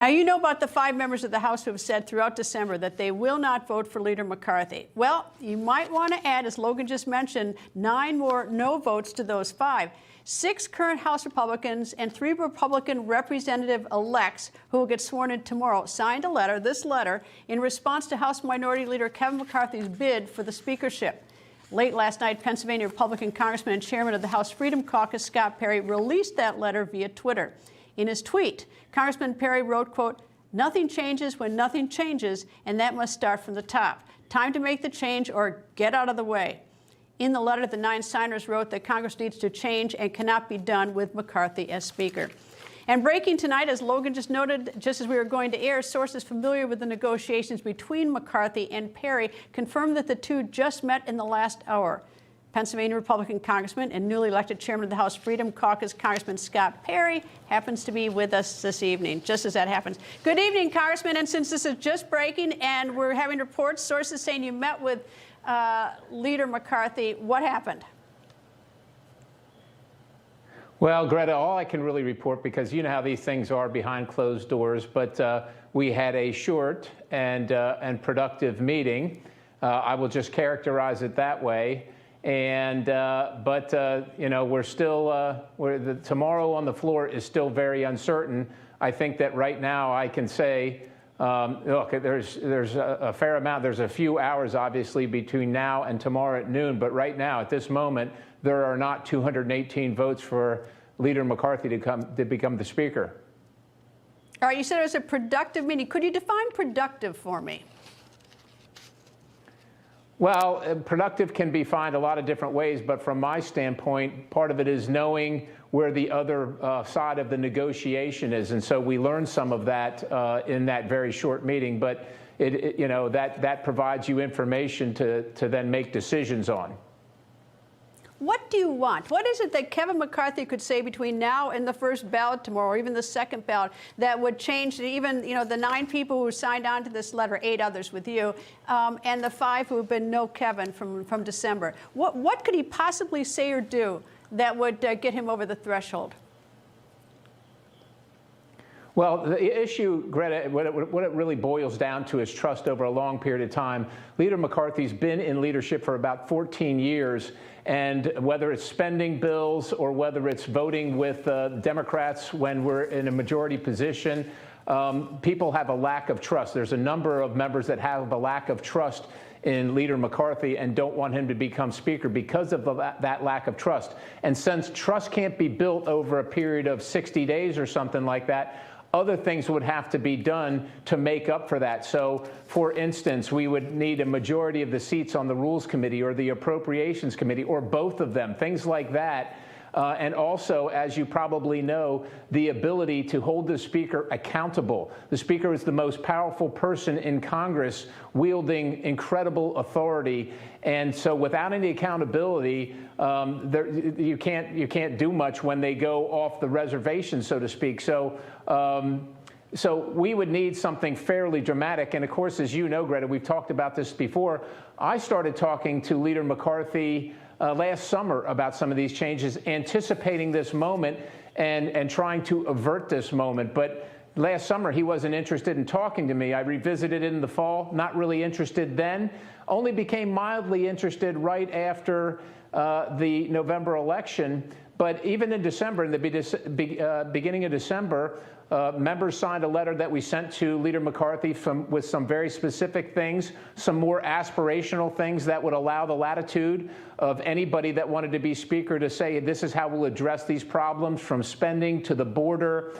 Now, you know about the 5 members of the House who have said throughout December that they will not vote for Leader McCarthy. Well, you might want to add, as Logan just mentioned, 9 more no votes to those 5. 6 current House Republicans and 3 Republican representative-elects who will get sworn in tomorrow signed a letter, this letter, in response to House Minority Leader Kevin McCarthy's bid for the speakership. Late last night, Pennsylvania Republican Congressman and Chairman of the House Freedom Caucus, Scott Perry, released that letter via Twitter. In his tweet, Congressman Perry wrote, quote, "Nothing changes when nothing changes, and that must start from the top. Time to make the change or get out of the way." In the letter, the 9 signers wrote that Congress needs to change and cannot be done with McCarthy as Speaker. And breaking tonight, as Logan just noted, just as we were going to air, sources familiar with the negotiations between McCarthy and Perry confirmed that the two just met in the last hour. Pennsylvania Republican Congressman and newly elected Chairman of the House Freedom Caucus, Congressman Scott Perry, happens to be with us this evening, just as that happens. Good evening, Congressman. And since this is just breaking and we're having reports, sources saying you met with Leader McCarthy, what happened? Well, Greta, all I can really report, because you know how these things are behind closed doors, but we had a short and productive meeting. I will just characterize it that way. And you know, we're still tomorrow on the floor is still very uncertain. I think that right now I can say, look, there's a fair amount. There's a few hours, obviously, between now and tomorrow at noon. But right now, at this moment, there are not 218 votes for Leader McCarthy to become the Speaker. All right, you said it was a productive meeting. Could you define productive for me? Well, productive can be defined a lot of different ways, but from my standpoint, part of it is knowing where the other side of the negotiation is, and so we learned some of that in that very short meeting. But you know, that provides you information to then make decisions on. What do you want? What is it that Kevin McCarthy could say between now and the first ballot tomorrow, or even the second ballot, that would change even, you know, the 9 people who signed on to this letter, 8 others with you, and the 5 who have been no Kevin from December? What could he possibly say or do that would get him over the threshold? Well, the issue, Greta, what it really boils down to is trust over a long period of time. Leader McCarthy's been in leadership for about 14 years, and whether it's spending bills or whether it's voting with Democrats when we're in a majority position, people have a lack of trust. There's a number of members that have a lack of trust in Leader McCarthy and don't want him to become Speaker because of that lack of trust. And since trust can't be built over a period of 60 days or something like that, other things would have to be done to make up for that. So, for instance, we would need a majority of the seats on the Rules Committee or the Appropriations Committee, or both of them, things like that. And also, as you probably know, the ability to hold the Speaker accountable. The Speaker is the most powerful person in Congress, wielding incredible authority. And so without any accountability, you can't do much when they go off the reservation, so to speak. So we would need something fairly dramatic. And of course, as you know, Greta, we've talked about this before. I started talking to Leader McCarthy last summer about some of these changes, anticipating this moment and trying to avert this moment. But last summer, he wasn't interested in talking to me. I revisited it in the fall, not really interested then, only became mildly interested right after the November election. But even in December, in the beginning of December, members signed a letter that we sent to Leader McCarthy with some very specific things, some more aspirational things that would allow the latitude of anybody that wanted to be Speaker to say, this is how we'll address these problems, from spending to the border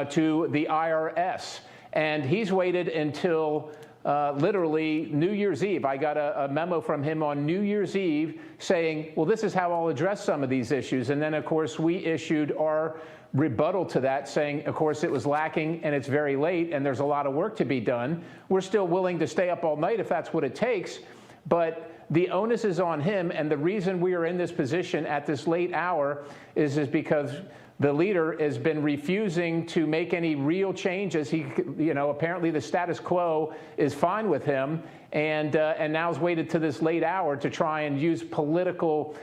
to the IRS. And he's waited until literally New Year's Eve. I got a memo from him on New Year's Eve saying, well, this is how I'll address some of these issues. And then, of course, we issued our rebuttal to that, saying, of course, it was lacking and it's very late and there's a lot of work to be done. We're still willing to stay up all night if that's what it takes, but the onus is on him. And the reason we are in this position at this late hour is because the leader has been refusing to make any real changes. He, you know, apparently the status quo is fine with him, and now has waited to this late hour to try and use political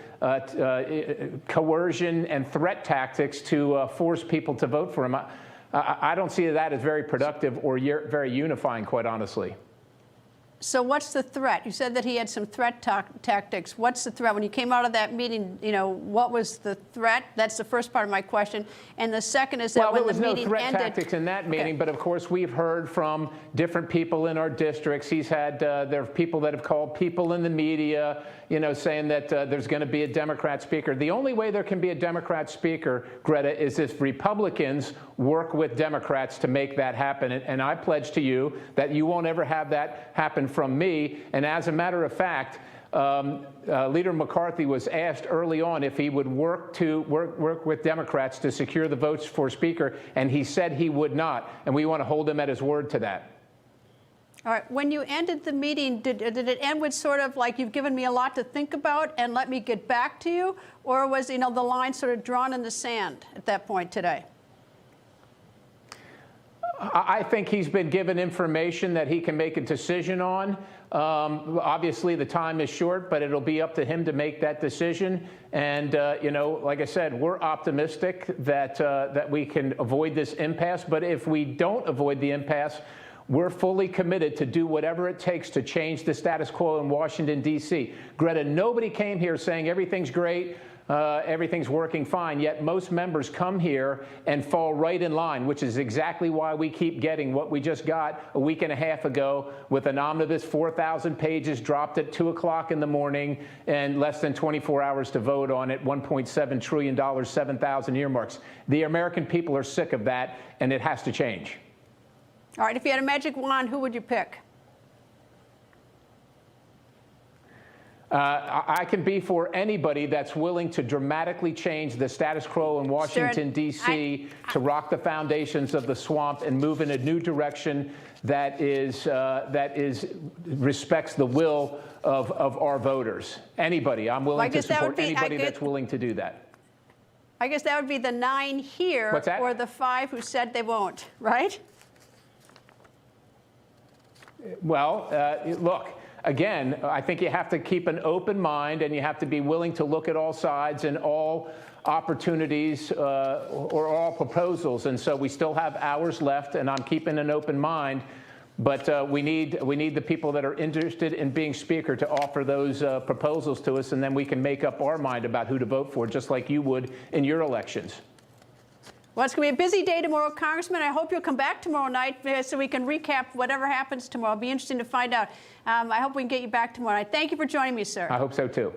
coercion and threat tactics to force people to vote for him. I don't see that as very productive or very unifying, quite honestly. So what's the threat? You said that he had some threat tactics. What's the threat? When you came out of that meeting, you know, what was the threat? That's the first part of my question. And the second is that when the meeting ended... Well, there was no threat tactics in that meeting, but of course we've heard from different people in our districts. He's had, there are people that have called people in the media, you know, saying that there's going to be a Democrat speaker. The only way there can be a Democrat speaker, Greta, is if Republicans work with Democrats to make that happen. And I pledge to you that you won't ever have that happen from me. And as a matter of fact, Leader McCarthy was asked early on if he would work with Democrats to secure the votes for Speaker, and he said he would not. And we want to hold him at his word to that. All right. When you ended the meeting, did it end with sort of like, you've given me a lot to think about and let me get back to you? Or was, you know, the line sort of drawn in the sand at that point today? I think he's been given information that he can make a decision on. Obviously, the time is short, but it'll be up to him to make that decision. And, you know, like I said, we're optimistic that, that we can avoid this impasse. But if we don't avoid the impasse, we're fully committed to do whatever it takes to change the status quo in Washington, D.C. Greta, nobody came here saying everything's great. Everything's working fine, yet most members come here and fall right in line, which is exactly why we keep getting what we just got a week and a half ago with an omnibus 4,000 pages dropped at 2 o'clock in the morning and less than 24 hours to vote on it, $1.7 trillion, 7,000 earmarks. The American people are sick of that, and it has to change. All right, if you had a magic wand, who would you pick? I can be for anybody that's willing to dramatically change the status quo in Washington, D.C., to rock the foundations of the swamp and move in a new direction that respects the will of our voters. Anybody. I'm willing to support anybody that's willing to do that. I guess that would be the 9 here. What's that? Or the 5 who said they won't, right? Well, look. Again, I think you have to keep an open mind and you have to be willing to look at all sides and all opportunities or all proposals. And so we still have hours left, and I'm keeping an open mind. But we need the people that are interested in being Speaker to offer those proposals to us, and then we can make up our mind about who to vote for, just like you would in your elections. Well, it's going to be a busy day tomorrow, Congressman. I hope you'll come back tomorrow night so we can recap whatever happens tomorrow. It'll be interesting to find out. I hope we can get you back tomorrow night. Thank you for joining me, sir. I hope so, too.